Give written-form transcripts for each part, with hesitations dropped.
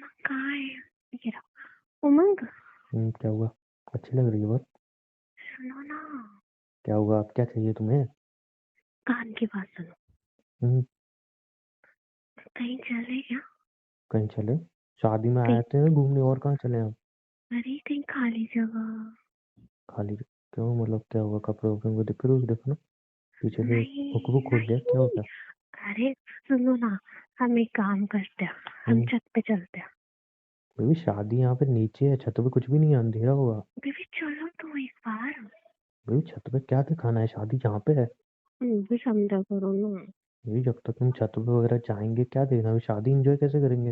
उमंग कहाँ है? ये रहा उमंग। क्या हुआ? अच्छी लग रही है बहुत। सुनो ना, क्या हुआ? अब क्या चाहिए तुम्हें? कान की बात सुनो। हम्म, कहीं चले क्या? कहीं चले? शादी में कहीं, आए थे घूमने, और कहाँ चले हम? अरे कहीं खाली जगह। खाली? क्यों, मतलब क्या हुआ? कपड़े वपड़े को दिक्कत हुई? देखो ना, पीछे से हुक नहीं बुक खोल दिया, क्या हो नहीं, गया? अरे सुनो ना, हम एक काम करते हैं, हम हम्म, छत पे चलते हैं। बेबी शादी यहाँ पे नीचे है, छत पे कुछ भी नहीं है, अंधेरा होगा। बेबी चलो तो एक बार। बेबी छत पे क्या दिखाना है? शादी जहाँ पे है। भी समझा करो ना। बेबी जब तक हम छत पे वगैरह जाएंगे क्या देखना? अभी शादी एंजॉय कैसे करेंगे?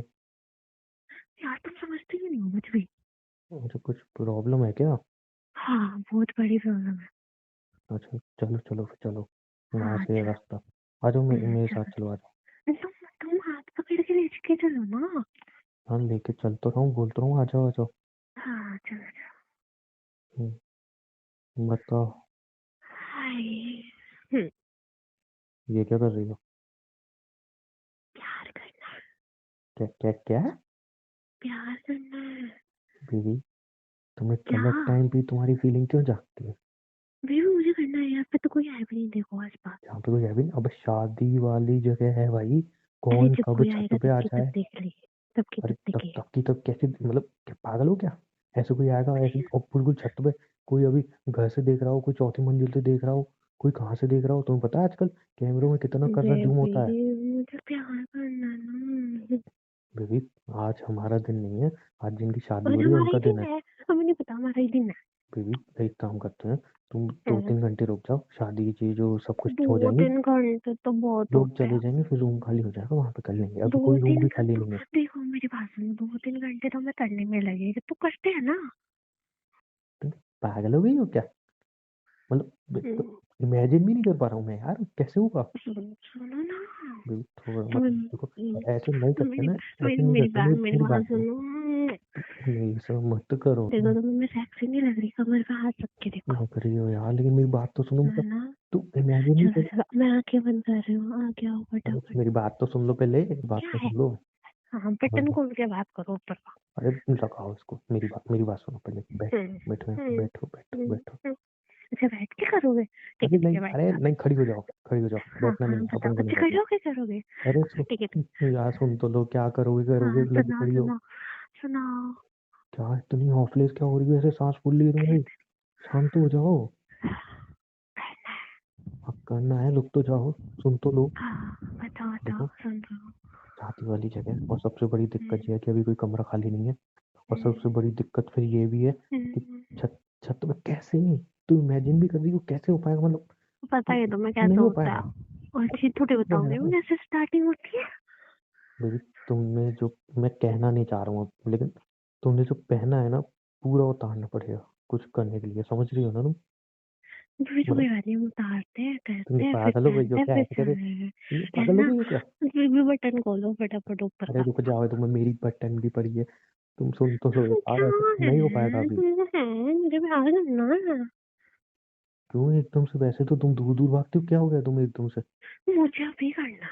यार तुम समझते ही नहीं हो मुझ भी। अच्छा, कुछ प्रॉब्लम है क्या? हाँ बहुत बड़ी प्रॉब्लम है। अच्छा चलो चलो फिर चलो, वहां हाँ से चलो। रास्ता। आ जाओ, मेरे साथ चलो चलो, आ जाओ। तुम हाथ पकड़ के लेके चलो ना। हाँ लेके चल तो रहा हूँ, बोल तो रहा हूँ, आ जाओ आ जाओ। हाँ चलो चलो। बताओ, हाय। ये क्या कर रही हो? प्यार करना है। क्या क्या क्या? प्यार करना है। बेबी, तुम्हें क्या? गलत टाइम पे तुम्हारी फीलिंग क्यों जागती है? बेबी मुझे करना है, यहाँ पे तो कोई आए भी नहीं, देखो आस पास। यहाँ पे कोई है भी नहीं, अब शादी वाली जगह है भाई। अरे कौन जब कब कोई छत आएगा पे तब आ की तब जाए? देख लेंगे, तब की अरे तब तब देखेंगे। तब की तब कैसे, मतलब क्या पागल हो क्या? ऐसे कोई आएगा ऐसे मुझे और बिल्कुल छत पे? कोई अभी घर से देख रहा हो, कोई चौथी मंजिल से देख रहा हो, कोई कहाँ से देख रहा हो? तुम्हें पता है आजकल कैमरों में कितना कर्रा जूम होता है? बेबी मुझे प्यार करना है ना। बेबी, आज हमारा दिन नहीं है, आज जिनकी शादी हो आज रही है हमारा ही उनका दिन दिन है। है। हमें नहीं पता, हमारा ही दिन है। बेबी एक काम करते हैं, तुम दो हम्म, तीन घंटे रुक जाओ, शादी की चीज जो सब कुछ हो दो जाएंगी, तीन घंटे तो बहुत लोग होते चले हैं। जाएंगे, फिर रूम खाली हो जाएगा, वहां पे कर लेंगे, अभी दो कोई रूम तीन भी खाली घंटे नहीं है। देखो मेरी बात सुनो, 2-3 घंटे तो हमें करने में लगेगा, तो करते हैं ना। तुम पागल हो गई हो क्या? मतलब हम्म, इमेजिन भी नहीं कर पा रहा हूँ मैं यार, कैसे होगा? सुनो ना। बेबी थोड़ा तुम मतलब देखो, ऐसे नहीं करते मेरी ना, मेरी ऐसे नहीं मेरी करते, बात मेरी मेरी मेरी बात बात सुनो। सुनो। नहीं सब मत करो। देखो तुम्हें मैं सेक्सी नहीं लग रही, कमर पे हाथ रख के देखो। लग रही हो यार, लेकिन मेरी बात तो सुनो, है मतलब ना? तू इमेजिन नहीं चलो कर। चलो मैं आंखें बंद कर रही हूँ, आ गया अरे फटाफट। मेरी बात तो सुन लो, पहले बात क्या तो है? सुन लो। हाँ बटन खोल के बात करो ऊपर का। अरे लगाओ इसको, मेरी बात सुनो पहले, बैठो हम्म बैठो यहाँ पे, हम्म बैठो बैठो बैठो। हम्म। अच्छा बैठ के करोगे? ठीक अरे है ठीक नहीं, है, बैठ अरे जाओ। नहीं, खड़ी हो जाओ, खड़ी हो जाओ, हाँ बैठना हाँ नहीं है, बताओ, अपन को नहीं अच्छा खड़े बैठना। होके करोगे? अरे ठीक है। यार सुन तो लो, क्या करोगे करोगे, हाँ लगी सुनाओ पड़ी हो। सुनाओ सुनाओ। क्या इतनी हॉफलेस क्या हो रही है? ऐसे सांस फूल ली तुम्हारी, शांत तो हो जाओ। अब करना है, रुक तो जाओ, सुन तो लो। हाँ बताओ बताओ, देखो, सुन रहा हूँ। शादी वाली जगह, और सबसे बड़ी दिक्कत ये है कि अभी कोई कमरा खाली नहीं है। और सबसे हम्म, बड़ी दिक्कत फिर ये भी है कि हम्म, छत छत पे कैसे? तू इमेजिन भी कर रही हो कैसे हो पाएगा? मतलब पता है तुम्हें नहीं कैसे हो होता है? पाएगा। और चीज थोड़ी वो है बताओगे, ना जैसे स्टार्टिंग होती है। बेबी, तुमने जो, मैं कहना नहीं चाह रहा हूँ अब, लेकिन तुमने जो पहना है ना, पूरा उतारना पड़ेगा कुछ करने के लिए, समझ रही हो ना तुम? फिर तो कोई मतलब बात नहीं, हम उतारते हैं तुम करते हैं फिर पागल हो गई हो पहनते हैं क्या? फिर ऐसे कैसे? चल रहे हैं। तुम है पागल हो ना? गई हो क्या? फिर भी बटन खोलो फटाफट ऊपर अरे का। रुक जाओ, तुम्हें मेरी बटन भी पड़ी है। तुम सुन तो लो क्या यार, ऐसे नहीं हो पाएगा है? अभी। क्या है? मुझे भी आ करना है। क्यों एकदम से? वैसे तो तुम दूर दूर भागती हो, क्या हो गया तुम्हें एकदम से? मुझे अभी करना।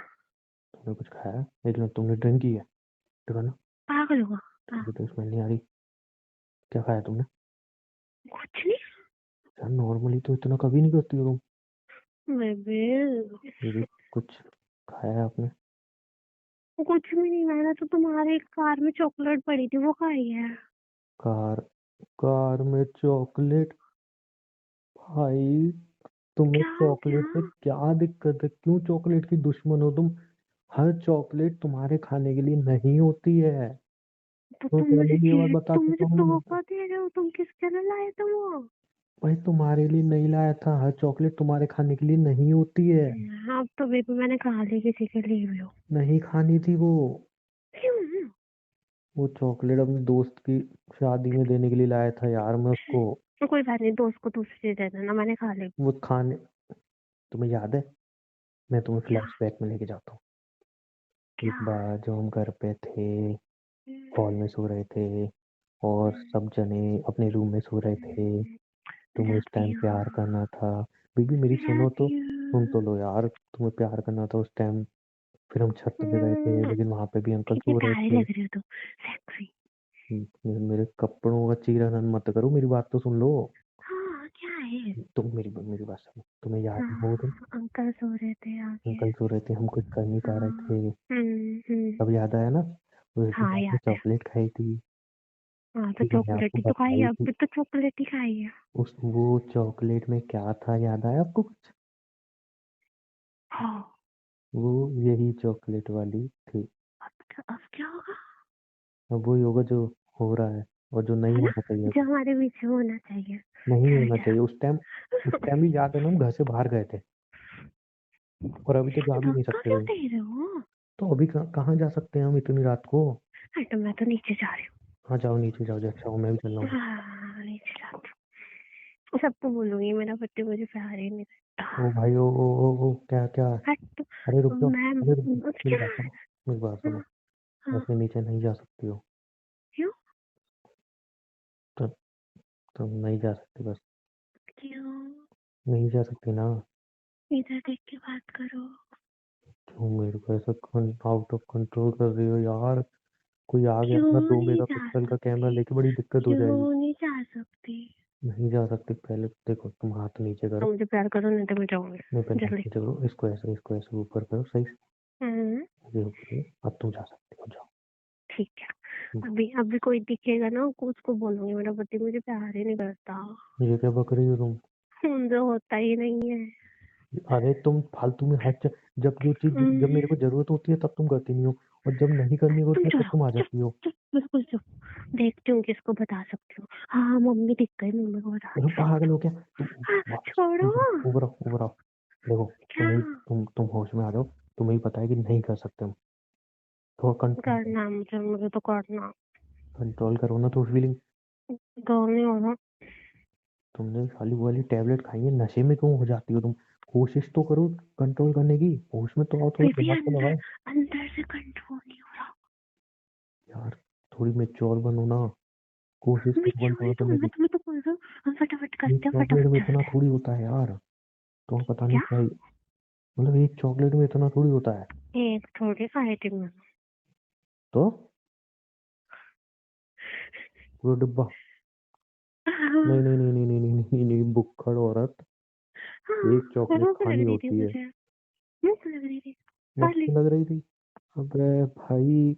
तुमने कुछ खाया? एक मिनट, तुमने ड्रिंक की है? देखो ना, पागल होगा। हाँ, अभी तो स्मेल नहीं आ रही। क्या खाया तुमने? कुछ नहीं। यार नॉर्मली तो इतना कभी नहीं करती हो तुम। बेबी ये भी कुछ खाया है आपने? कुछ भी नहीं, मैंने तो तुम्हारे कार में चॉकलेट पड़ी थी वो खाई है। कार? कार में चॉकलेट? भाई, तुम्हें क्या हो गया? चॉकलेट से क्या दिक्कत है? क्यों चॉकलेट की दुश्मन हो तुम? हर चॉकलेट तुम्हारे खाने के लिए नहीं होती है। तो तो पहले भी ये बात बता तुम मुझे चुका हूँ। तोहफा दे रहे हो, तुम किसके लिए लाए थे वो? भाई तुम्हारे लिए नहीं लाया था, हर चॉकलेट तुम्हारे खाने के लिए नहीं होती है। हाँ अब तो बेबी मैंने खा ली किसी के लिए भी हो। नहीं खानी थी वो। क्यों? वो चॉकलेट अपने दोस्त की शादी में देने के लिए लाया था यार मैं उसको। तो कोई बात नहीं, दोस्त को दूसरी दे देना, मैंने खा ली। वो खाने, तुम्हें याद है? मैं तुम्हें क्या? फ्लैशबैक में लेके जाता हूँ। एक क्या? बार जो हम घर पे थे, हॉल में सो रहे थे, और सब जने अपने रूम में सो रहे थे, तुम्हें उस लव टाइम यू। प्यार करना था। बीबी मेरी सुनो लव तो, सुन तो यू। लो यार, तुम्हें प्यार करना था उस टाइम। फिर हम छत पे गए थे, हम्म, लेकिन वहाँ पे भी अंकल कितनी सो रहे प्यारी थे। लग रही हो तुम, सेक्सी। मेरे कपड़ों का चीरहरण मत करो, मेरी बात तो सुन लो। हाँ क्या है। तुम मेरी बात सुनो, तुम्हें याद है वो दिन हाँ अंकल सो रहे थे आगे। अंकल सो रहे थे, हम कुछ कर नहीं पा रहे हाँ। थे। हम्म। अब याद आया ना, उस दिन हाँ आपने याद है। चॉकलेट खाई थी। हाँ तो फिर मैंने चॉकलेट आपको ही तो खाई है, बताई थी। अभी तो चॉकलेट ही खाई है। उस वो चॉकलेट में क्या था, याद आया आपको कुछ? हाँ। वो यही चॉकलेट वाली थी। अब क्या होगा। अब वही होगा जो हो रहा है, और जो नहीं है ना, होना चाहिए जो था। हमारे बीच में होना चाहिए। नहीं चलो होना चाहिए चलो। उस टाइम भी याद है ना, हम घर से बाहर गए थे, और अभी तो जा भी नहीं धक्का सकते क्यों कहीं। दे रहे हो। तो अभी कहाँ जा सकते हैं हम इतनी रात को? तो मैं तो नीचे जा रही हाँ जाओ, नीचे जाओ, जो अच्छा हो, मैं भी चल रहा हूँ। हूँ। हाँ नीचे जाती हूँ, सबको बोलूंगी मेरा पति मुझे प्यार ही नहीं ओ करता। भाई, ओ क्या क्या? हट। अरे रुक जाओ, मैं अरे रुक जाओ, मेरी क्या। बात सुनो, मेरी बात सुनो। हाँ। हाँ। ऐसे नीचे नहीं जा सकती हो। क्यों। तो तुम नहीं जा सकती, बस। क्यों। नहीं जा सकती ना। इधर देख के बात करो। क्यों मेरे को ऐसा आउट ऑफ कंट्रोल कर रही हो यार? कोई आ गया क्यों ना, दो नहीं मेगा जा पिक्सल का कैमरा सकती। लेके, बड़ी दिक्कत हो जाएगी। क्यों नहीं जा सकती। नहीं जा सकती, पहले देखो, तुम हाथ नीचे तो करो। मुझे प्यार करो नहीं तो मैं नहीं, जाऊंगी पहले हाथ जल्दी। नीचे करो, इसको ऐसे ऊपर करो, सही से। हम्म। ये ऊपर, अब तुम जा सकती हो, जाओ। ठीक है। अभी अभी कोई दिखेगा ना उसको बोलूंगी मेरा पति मुझे प्यार ही नहीं करता। ये क्या बक रही हो तुम? मुझे होता ही नहीं है। अरे तुम फालतू में जब जो चीज, जब मेरे हम्म, को जरूरत होती है तब तुम करती नहीं हो, और जब नहीं करनी तुम होती है तब चलो तुम आ चुप। जाती हो। चुप बिल्कुल चुप। देखती हूँ किसको बता सकती हूँ। हाँ मम्मी दिख गई, मम्मी को अरे बताती हूँ। पागल हो क्या तुम? हाँ छोड़ो। ऊपर आओ, ऊपर आओ। देखो, क्या। तुम होश में आ जाओ। तुम्हें ही पता है कि नहीं कर सकते हम। थोड़ा कंट्रोल करना है मुझे, मुझे तो करना। कंट्रोल करो ना, थोड़ी फीलिंग। दो नहीं हो रहा। तुमने खाली वो वाली टेबलेट खाई है, नशे में क्यों हो जाती हो तुम? कोशिश तो करो कंट्रोल करने की, होश में तो आओ, थोड़ा फिर भी दिमाग तो अंदर लगाओ। अंदर से कंट्रोल नहीं हो रहा। यार थोड़ी मेच्योर बनो ना, कोशिश मैं करो क्यों कंट्रोल नहीं, तो करने मैं की। तुम्हें तो बोल रहा हूँ हम फटाफट एक करते हैं, चॉकलेट फटाफट में इतना चलते हैं। थोड़ी होता है यार, तो पता नहीं क्या। क्या मतलब एक चॉकलेट में इतना थोड़ी होता है। एक थोड़ी खाई थी मैं। तो पूरा डिब्बा? नहीं हाँ। नहीं नहीं नहीं नहीं नहीं नहीं नहीं, बुक्कड़ औरत। एक हाँ चॉकलेट भूख लग खानी रही थी होती है। मुझे। भूख लग रही थी। खा ली। मस्त लग रही थी। अबे भाई,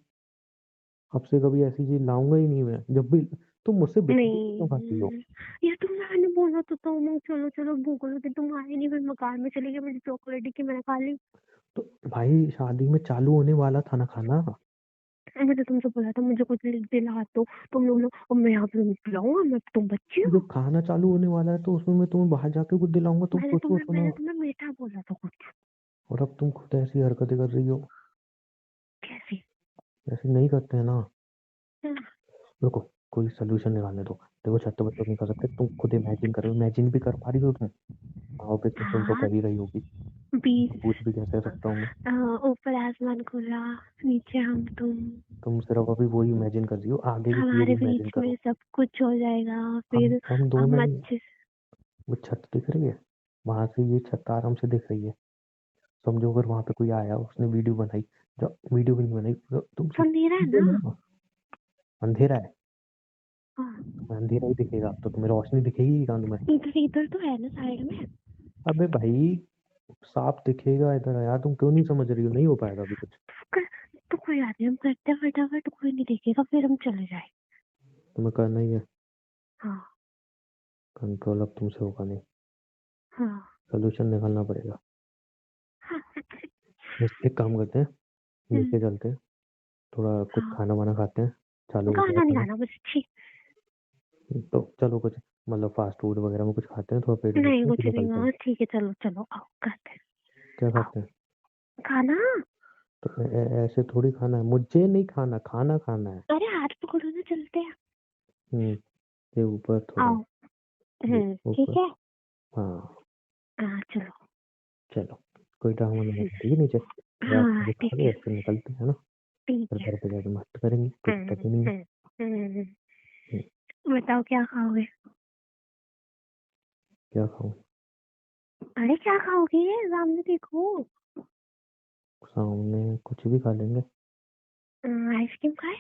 अब से कभी ऐसी चीज लाऊंगा ही नहीं मैं, जब भी। तुम मुझसे बिना पूछे क्यों खाती हो? नहीं यार मैंने बोला तो मैं चलो चलो भूख लगी, तुम आए नहीं, फिर मकान में चली गई, मुझे चॉकलेट की मैंने खा ली। तो भाई, शादी में चालू होने वाला था ना खाना। मैंने तुमसे बोला था मुझे कुछ लिख दिला तो तुम लोग और मैं यहाँ पे पिलाऊंगा, मैं तुम बच्ची तो हो। जब खाना चालू होने वाला है तो उसमें मैं तुम्हें बाहर जाके कुछ दिलाऊंगा, तुम सोचो मैंने सुनो। तुम्हें मीठा बोला था कुछ। और अब तुम खुद ऐसी हरकतें कर रही हो। कैसी। ऐसे नहीं करते हैं ना। हाँ। रुको, कोई सोल्यूशन निकालने दो। देखो, छत पे तो नहीं कर सकते, तुम खुद इमेजिन करो, इमेजिन भी कर पा रही हो तुम? हाँ पे तुम तो हाँ, कर ही रही होगी। बीच। तो पूछ भी कैसे सकता हूँ मैं? ऊपर आसमान खुला, नीचे हम तुम, तुम सिर्फ अभी वही इमेजिन कर रही हो, आगे की चीज हमारे इमेजिन बीच में करो। सब कुछ हो जाएगा हम फिर। हम हम दोनों ही। अच्छे। वो छत दिख रही है, वहां से ये छत आराम से दिख रही है। समझो अगर वहां पे कोई आया, उसने वीडियो बनाई, जो वीडियो भी नहीं बनाई, तो तुम अंधेरा है समझो ना। ना। अंधेरा है? हाँ। तुम्हें अंधेरा ही दिखेगा तो तुम्हें रोशनी दिखेगी कहाँ तुम्हें? इधर इधर तो है ना साइड में। अबे भाई, साफ दिखेगा इधर यार, तुम क्यों नहीं समझ रही हो? नहीं हो पाएगा अभी कुछ। कर, तो कोई बात नहीं, हम करते हैं फटाफट, कोई नहीं देखेगा फिर हम चले जाए। तुम्हें करना ही है हाँ। कंट्रोल, अब तुमसे होगा नहीं। हाँ। सोल्यूशन निकालना पड़ेगा। हाँ। एक काम करते हैं, हम्म, नीचे चलते हैं, थोड़ा कुछ हाँ। खाना वाना खाते हैं। चालू हो गया खाना नहीं खाना। खाना मुझे, छी। तो चलो, कुछ मतलब फास्ट फूड वगैरह में कुछ खाते हैं, थोड़ा पेट नहीं भरते हैं, कुछ फिर नहीं निकलते हैं। हुआ, ठीक है चलो चलो आओ खाते हैं। क्या आओ। खाते हैं? खाना। तो ऐसे थोड़ी खाना है, मुझे नहीं खाना, खाना खाना है। अरे हाथ पकड़ो ना, चलते हैं। हम्म। ये ऊपर थोड़ा। आओ। ये ठीक ऊपर। है। हाँ। हाँ चलो। चलो, कोई ड्रामा नहीं है, ठीक है, नीचे हाँ रात खा ठीक के है। फिर निकलते हैं ना। ठीक फिर है। घर पे जाके मस्त करेंगे, कोई हम्म दिक्कत ही नहीं है। हम्म हम्म। हम्म, बताओ क्या खाओगे। क्या खाऊं? अरे क्या खाओगे, सामने देखो। सामने कुछ भी खा लेंगे। आइसक्रीम खाए?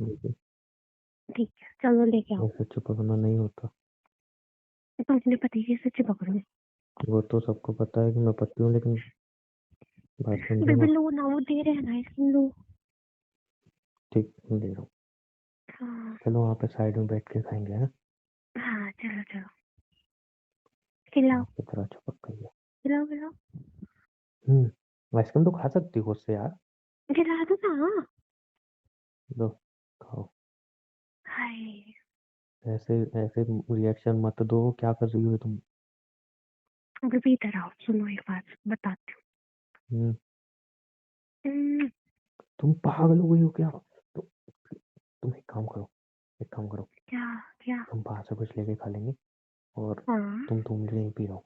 लेकिन ठीक है, चलो लेके आओ। ऐसे चिपकना नहीं होता। तो अपने पति के से चिपक रहे वो तो सबको पता है कि मैं पति हूँ, लेकिन बात हो। समझो बेबी ना। लो ना, वो दे रहे हैं ना आइसक्रीम, लो। ठीक, ले रहा हूँ। हाँ चलो वहाँ पे साइड में बैठ के खाएंगे, है। हाँ, चलो चलो, खिलाओ। यहाँ पे तरह चिपक गई है। खिलाओ खिलाओ। आइसक्रीम तो खा सकती हो उससे यार। खिला दो ना। लो, खाओ। हाय। ऐसे ऐसे रिएक्शन मत दो, क्या कर रही हो तुम। बेबी इधर आओ, सुनो एक बात बताती हम्म, हूँ। तुम पागल हो गई हो क्या। तुम एक काम करो, एक काम करो। क्या? क्या? हम बाहर से कुछ लेके खा लेंगे, और हाँ। तुम यहीं पी रहो।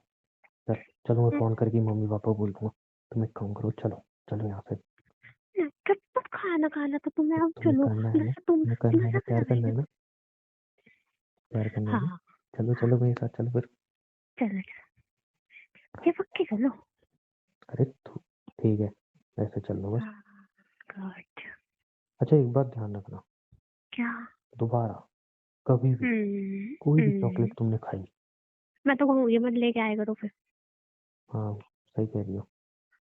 सर, चलो मैं फोन करके मम्मी पापा को बोल दूंगा। तुम एक काम करो, चलो चलो यहाँ से। जब तक खाना खाना तो तुम्हें अब तुम्हें चलो। करना है ना, जैसे तुम तुम्हें करना है ना, नशा प्यार करा करना है देखो। ना, प्यार करना है ना। हाँ। चलो हाँ, चलो मेरे साथ, चलो फिर। चलो चलो, ये पक्की चलो। अरे ठीक है, ऐसे चल लो बस। हाँ। गुड। अच्छा, एक बात ध्यान रखना, क्या? दोबारा कभी भी हम्म। कोई भी हम्म। चॉकलेट तुमने खाई। मैं तो कहूँगी मत लेके आया करो फिर। हाँ, सही कह रही हो।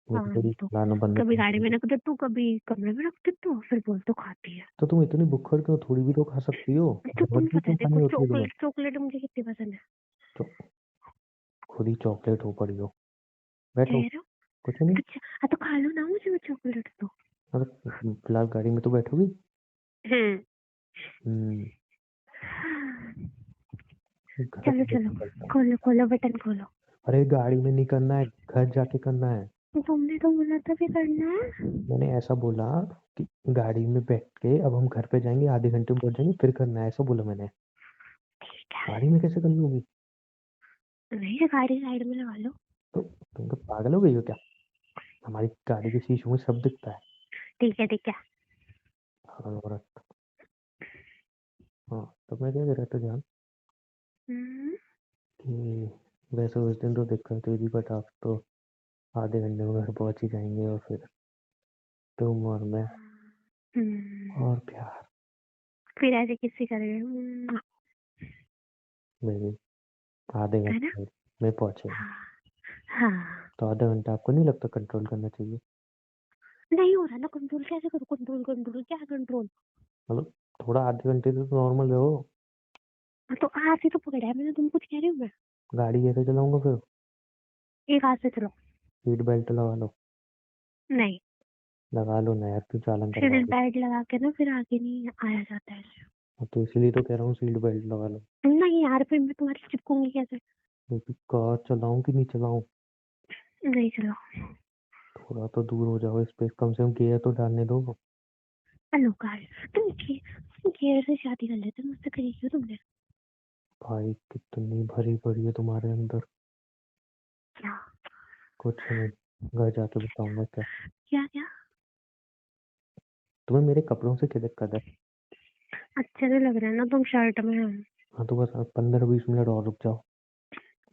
मेरी हाँ, थोड़ी नहीं तो लाना बंद कभी करनी गाड़ी में चाहिए। रख दे तू, कभी कमरे में रख दे तू, फिर बोल तो खाती है। तो तुम इतनी भुक्खड़ क्यों, थोड़ी भी तो खा सकती हो। तो तुम्हें जबरदस्ती पता है क्यों देखो, खानी होती है तुम्हें। चॉकलेट चॉकलेट मुझे कितनी पसंद है। तो खुद ही चॉकलेट हो पड़ी हो। बैठो, कह रहे हो? कुछ नहीं। अच्छा। हाँ तो खा लो ना मुझे वो चॉकलेट तो। अरे फिलहाल गाड़ी में तो बैठोगी। हम्म। हम्म। घर चलो चलो, लेके चलता हूँ। खोलो खोलो, बटन खोलो। अरे गाड़ी में नहीं करना है, घर जाके करना है। तुमने तो बोला था भी करना है। मैंने ऐसा बोला कि गाड़ी में बैठ के अब हम घर पे जाएंगे, आधे घंटे में पहुंच जाएंगे, फिर करना है, ऐसा बोला मैंने। ठीक है। गाड़ी में कैसे कर लोगी। नहीं, गाड़ी साइड में लगा लो। तो तुम तो पागल हो गई हो क्या। हमारी गाड़ी के शीशों में सब दिखता है। ठीक है ठीक है। पागल औरत। हाँ, तो मैं क्या कह रहा था ध्यान, हम्म। कि वैसे उस दिन तो दिक्कत हुई थी, बट आप तो आधे घंटे में घर पहुंच ही जाएंगे, और फिर तुम और मैं हम्म। और प्यार। फिर ऐसे किससे करेंगे? मेरी आधे है ना? घंटे में पहुंचेंगे। हाँ। हाँ। तो आधा घंटा आपको नहीं लगता कंट्रोल करना चाहिए। नहीं हो रहा ना कंट्रोल, कैसे करूँ कंट्रोल? कंट्रोल क्या कंट्रोल? मतलब थोड़ा आधे घंटे से तो नॉर्मल रहो। तो हाथ से तो पकड़ा है मैंने, तुम कुछ कह रहे हो? मैं गाड़ी कैसे चलाऊंगा फिर। एक हाथ से चलो। सीट बेल्ट लगा लो। नहीं, लगा लो ना यार, क्यों चालन करवा सीट रही बेल्ट लगा के ना फिर आगे नहीं आया जाता है ऐसे। हो। तो इसलिए तो कह रहा हूँ सीट बेल्ट लगा लो। नहीं यार, फिर मैं तुम्हारे चिपकूंगी कैसे? क्योंकि कार चलाऊं कि नहीं चलाऊं। नहीं चलो। थोड़ा तो दूर हो जाओ, स्पेस कम से कम गियर तो डालने दो। Hello car. तुम केयर से शादी कर लेते, मुझसे करी क्यों तुमने? भाई कितनी भरी पड़ी है तुम्हारे अंदर। क्या? कुछ नहीं, घर जाके बताऊंगा क्या। क्या क्या? तुम्हें मेरे कपड़ों से क्या दिक्कत है। अच्छे नहीं लग रहे हैं ना तुम शर्ट में। हाँ तो बस 15-20 मिनट और रुक जाओ,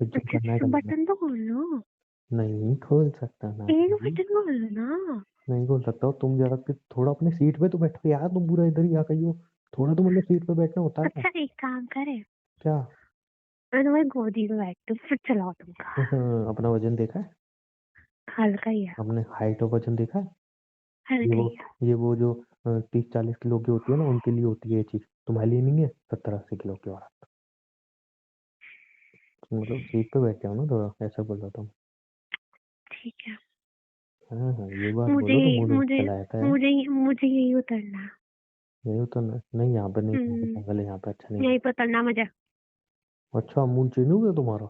फिर जो अच्छा करना है अच्छा, कर लेना। बटन तो खोल लो। नहीं खोल सकता ना एक जी। बटन खोल लो ना। नहीं खोल सकता हूँ, तुम जरा कि थोड़ा अपने सीट पे तो बैठो यार, तुम पूरा इधर ही आ गई हो। थोड़ा तो मतलब सीट पे बैठना होता है। अच्छा एक काम करे, क्या। मैं तुम्हारी गोदी में बैठती हूँ, फिर चलाओ तुम कार। अपना वजन देखा है। हल्का ही है। अपने हाइट और वजन देखा है। ये हल्का वो ही है। ये वो जो 30-40 किलो की होती है ना, उनके लिए होती है ये चीज, तुम्हारे लिए नहीं है 70-80 किलो की औरत। मतलब सीट पे बैठ जाओ ना थोड़ा, ऐसा बोल रहा था। ठीक है। हाँ हाँ, ये बात मुझे बोलो तो मूड मुझे चला जाता है। मुझे यही उतरना है। नहीं तो नहीं, यहाँ पे नहीं, यहाँ पे हम्म। पागल है, यहाँ पे अच्छा नहीं यही है। पे उतरना मुझे। अच्छा, मूड चेंज हो गया तुम्हारा।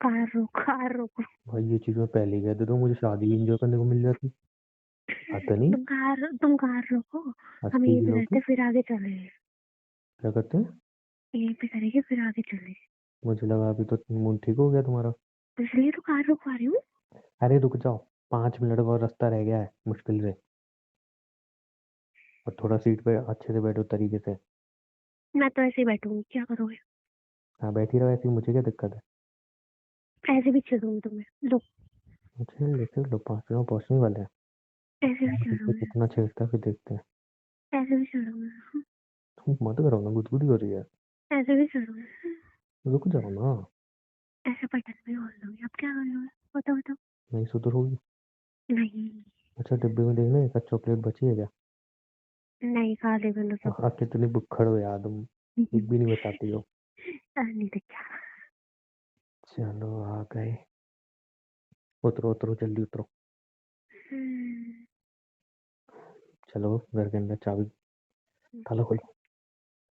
कार रोको। भाई ये चीज मैं पहले ही कह देता हूँ, मुझे शादी एंजॉय करने को मिल जाती। आता नहीं। तुम कार रोको। हम 80 यहीं पे किलो करते की। फिर आगे चले। क्या करते हैं। यहीं पे करेंगे फिर आगे चले। मुझे लगा अभी तो मूड ठीक हो गया तुम्हारा। इसलिए तो कार रुकवा रही हूँ। अरे रुक जाओ, 5 मिनट का और रास्ता रह गया है मुश्किल से। और थोड़ा सीट पे अच्छे से बैठो तरीके से। मैं तो ऐसे ही बैठूंगी, क्या करोगे? हाँ बैठी रहो ऐसे ही, मुझे क्या दिक्कत है। ऐसे भी छेड़ूंगी तुम्हें, लो। मुझे लेकर लो, 5 मिनट में पहुंचने वाले हैं। ऐसे भी तुम पे चढ़ूंगी। कितना छेड़ता है फिर देखते हैं। ऐसे भी चढ़ूंगी। तुम मत करो ना, गुदगुदी हो रही है। ऐसे भी चढ़ूंगी। रुक जाओ ना। ऐसे बटन पे खोल दूंगी, अब क्या कर लूंगी? बताओ बताओ। नहीं सुधरोगी। नहीं। अच्छा डिब्बे में देखना एक चॉकलेट बची है क्या? नहीं, खा ले मैंने सब। हाँ कितनी बुक्खड़ हो यार तुम, एक भी नहीं बचाती हो। नहीं तो क्या। चलो आ गए। उतरो उतरो जल्दी उतरो। हम्म, चलो घर के अंदर चाबी, ताला खोलो।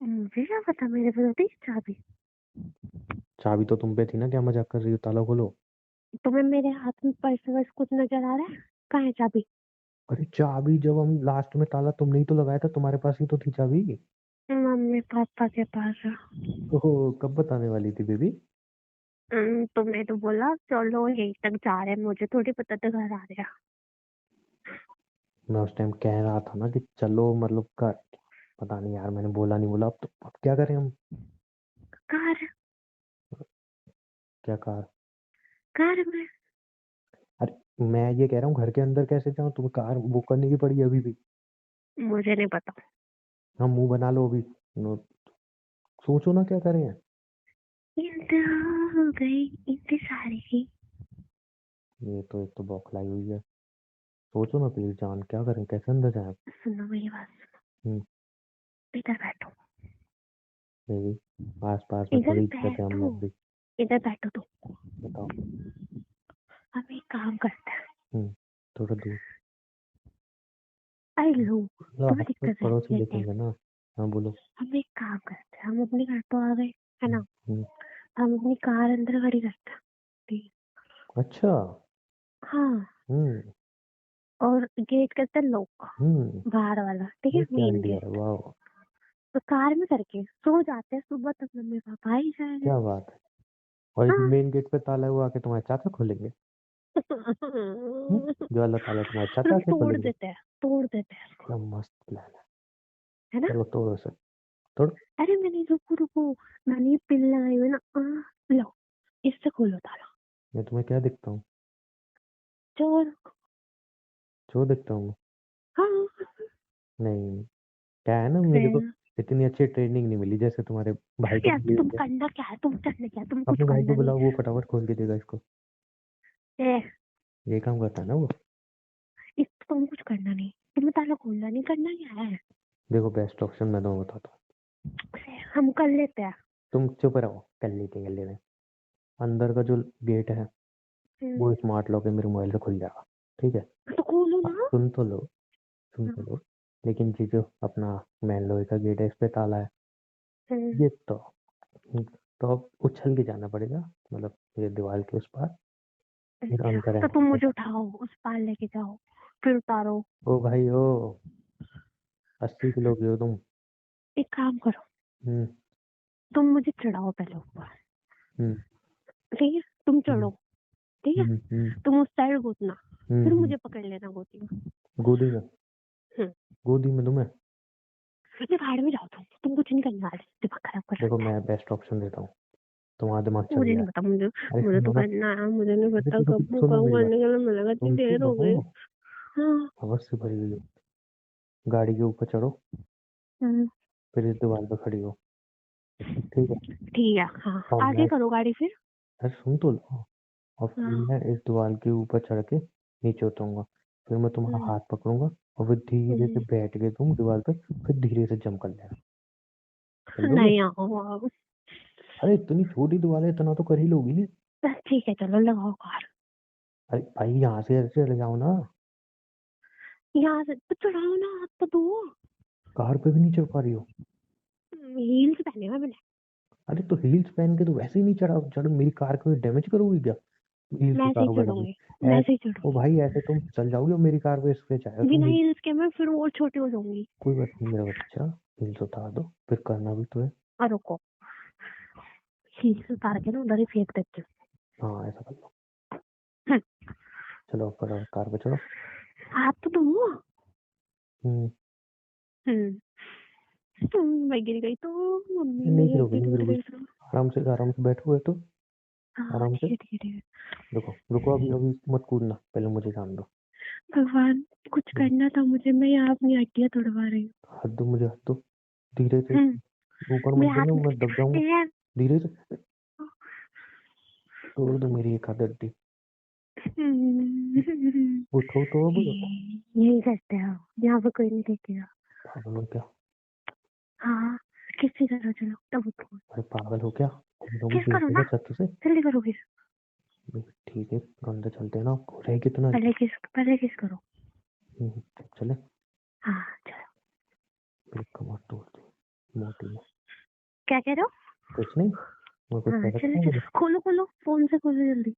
मुझे क्या पता, मेरे पास होती है चाबी। चाबी तो तुम पे थी ना, क्या मजाक कर रही हो, ताला खोलो। तुम्हें मेरे हाथ में पर्स वर्स कुछ नजर आ रहा है? कहाँ है चाबी? अरे चाबी जब हम लास्ट में ताला तुमने ही तो लगाया था, तुम्हारे पास ही तो थी चाबी। मम्मी पापा के पास है। ओहो, कब बताने वाली थी बेबी? तुमने तो बोला चलो यहीं तक जा रहे हैं, मुझे थोड़ी पता था घर आ रहे हैं। मैं उस टाइम कह रहा था ना कि चलो मतलब कर, पता नहीं यार मैंने बोला नहीं बोला, अब क्या करें हम। कार। क्या कार? कार में। अरे मैं ये कह रहा हूँ घर के अंदर कैसे जाऊँ, तुम्हें कार बुक करने की पड़ी अभी भी। मुझे नहीं पता। हम मुंह बना लो अभी। सोचो ना क्या करें। इंतहा हो गई इंतजार की। ये तो एक तो बौखलाई हुई है। सोचो ना प्लीज जान, क्या करें, कैसे अंदर जाए। सुनो मेरी बात। हम्म। इधर बैठो। बेबी आस पास में इधर थोड़ी जगह हम बैठो। लोग भी। इधर बैठो तुम। बताओ। हम एक काम करते हैं। हम्म। थोड़ा दूर। अरे लो। लो तुम्हें आप तो दिक्कत है पड़ोसी लेते हैं। देखेंगे ना। हाँ बोलो। हम एक काम करते हैं, हम अपने घर तो आ गए है हम्म। ना। हम्म। हम अपनी कार अंदर खड़ी करते हैं। ठीक। अच्छा। हाँ। हम्म। और गेट करते हैं लॉक। हम्म। बाहर वाला, ठीक है, ये क्या मेन आइडिया है, गेट। वाह। तो कार में करके सो जाते हैं, सुबह तक मम्मी पापा आ ही जाएंगे। क्या बात है। और हाँ। मेन गेट पे ताला हुआ के तुम्हारे चाचा खोलेंगे। जो वाला ताला तुम्हारे चाचा के तोड़ खोलेंगे। देते हैं, तोड़ देते हैं इसको। क्या मस्त प्लान है। है ना। चलो तोड़ो सर। तोड़ो। अरे मैंने, रुको रुको, मैंने ये पिन लगाई हुई है ना, लो, इससे खोलो ताला। मैं तुम्हें क्या दिखता हूँ? चोर। जो दिखता हूँ? हाँ। नहीं। क्या है ना, मेरे को फिर इतनी अच्छी ट्रेनिंग नहीं मिली जैसे तुम्हारे भाई को यार मिली तुम हुई है। करना क्या है, तुम करना क्या है, तुम कुछ अपने भाई को करना नहीं। बुलाओ, वो फटाफट खोल के देगा इसको। ए, ये काम करता है ना वो। तुम कुछ करना नहीं, तुम्हें ताला खोलना नहीं, करना क्या है। देखो बेस्ट ऑप्शन मैं तुम्हें बताता हूँ। हम कर लेते हैं। तुम चुप रहो, कर लेते कर लेते। अंदर का जो गेट है हम्म, वो स्मार्ट लॉक है, मेरे मोबाइल से खुल जाएगा। ठीक है। तो खोलो हाँ, ना। सुन तो लो, सुन तो हाँ, लो। लेकिन ये जो अपना मेन लोहे का गेट है इस पे ताला है। हम्म, ये तो अब उछल के जाना पड़ेगा, मतलब ये दीवार के उस पार, फिर अच्छा अंदर तो आना तुम मुझे पड़ेगा। उठाओ, उस पार लेके जाओ, फिर उतारो। ओ भाई ओ, 80 किलो की हो तुम। एक काम करो, हम्म। तुम मुझे चढ़ाओ पहले ऊपर। हम्म। ठीक है, तुम हम्म। चढ़ो। ठीक है। हम्म। हम्म। तुम उस साइड घुसना, फिर हम्म। मुझे पकड़ लेना गोदी में। गोदी में? हम्म। गोदी में तुम्हें? ये भाड़ में जाओ, तुम कुछ नहीं करने वाले, दिमाग खराब कर देखो रखा है। मैं बेस्ट ऑप्शन देता हूँ, तुम्हारा दिमाग चल मुझे गया नहीं है। पता, मुझे अरे मुझे तो सुनो ना। करना है, मुझे नहीं अरे पता तो कब सुनो कब मेरी बात। करने के लिए मिलेगा, इतनी सुन तो देर हो गई। लो। हाँ। हवस से भरी हुई हो। गाड़ी के ऊपर चढ़ो, हम्म, फिर इस दीवार पे खड़ी हो। ठीक है। ठीक है, हाँ और आगे मैं, करो गाड़ी फिर। अरे सुन तो लो। और फिर हाँ। मैं इस दीवार के ऊपर चढ़ के नीचे उतरूंगा। फिर मैं तुम्हारा हम्म, हाथ पकड़ूंगा और फिर धीरे से हम्म, बैठ के तुम दीवार पे, फिर धीरे से जंप कर लेना। कर लोगे? नहीं आओ आओ। अरे इतनी छोटी दीवार है, इतना तो कर ही लोगी। बस ठीक है, चलो लगाओ कार। अरे भाई यहाँ से ऐसे चले जाओ ना। यहाँ से तो चढ़ाओ ना, हाथ तो दो। कार पे भी नहीं चढ़ पा रही हो? हील्स पहने हुए मैंने। अरे तो हील्स पहन के तो वैसे ही नहीं चढ़ा चढ़, मेरी कार को डैमेज करोगी क्या? हील्स मैं ऐसे ही उतारो पहले चढ़ूंगी, अपनी। मैं ऐसे ऐसे ही ओ चढ़ूंगी। भाई ऐसे तुम चल जाओगे और मेरी कार पे स्क्रैच आएगा, तुम बिना हील। हील्स के मैं फिर और छोटी हो जाऊंगी। कोई बात नहीं मेरा बच्चा, हील्स उतार दो, फिर करना भी तो है। और रुको, हील्स उतार के ना उधर ही फेंक देती हाँ ऐसा कर लो। हूँ। चलो फटाफट कार पे चढ़ो। हाथ तो दो। हम्म। हम्म। मैं गिर गई तो मम्मी नहीं मेरी गिरोगे हड्डी नहीं टूट गिरोगे। गई तो। आराम से बैठो बैठो। हाँ आराम ठीक से। है ठीक है ठीक है। रुको रुको, अभी अभी मत कूदना, पहले मुझे जान दो। भगवान कुछ करना था मुझे, मैं यहाँ अपनी हड्डियाँ तोड़वा रही हूँ। हाथ दो मुझे, हाथ दो। धीरे से, ऊपर मत मेरे हाथ देना, में मैं दब जाऊंगा। है। धीरे से तोड़ दो मेरी एक हाथ हड्डी। उठो तो अब। यही करते हो, यहाँ पे कोई नहीं देखेगा। पागल हो क्या? हाँ किसी करो, चलो तब उठो। अरे पागल हो क्या? कोई किस गिर करो देगा ना, छत से। जल्दी करो किस। ठीक है, अंदर चलते हैं ना, आपको रहे कितना। पहले किस करो। चले। हाँ चलो। एक कमर तोड़ दी मोटी में। क्या कह रहे हो? कुछ नहीं, मैं कुछ हाँ कह चलो सकता हूँ मुझे। चलो, खोलो खोलो, फोन से खोलो जल्दी।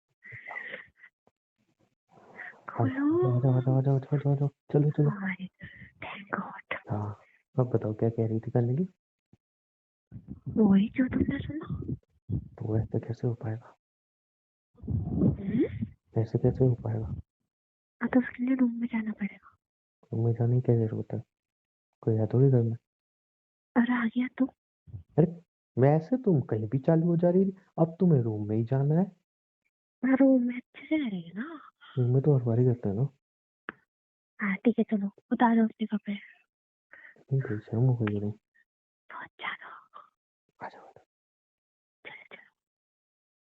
खोलो। आजाओ आजाओ आजाओ आजाओ आजाओ आजाओ, चलो चलो। Thank God. हाँ, अब बताओ क्या कह रही थी करने की? वही जो तुमने सुना। तो ऐसे कैसे हो पाएगा? हम्म? ऐसे कैसे हो पाएगा? तो उसके लिए रूम में जाना पड़ेगा। तुम्हें जाने की क्या जरूरत है? कोई है थोड़ी घर में। और आ गया तो? अरे वैसे तुम कहीं भी चालू हो जा रही थी, अब तुम्हें रूम में ही जाना है। रूम में अच्छे से रहेगा ना? रूम में तो हर बार ही करते हैं ना। हाँ ठीक है, चलो उतारो अपने कपड़े। नहीं, बेशर्म हो गई है।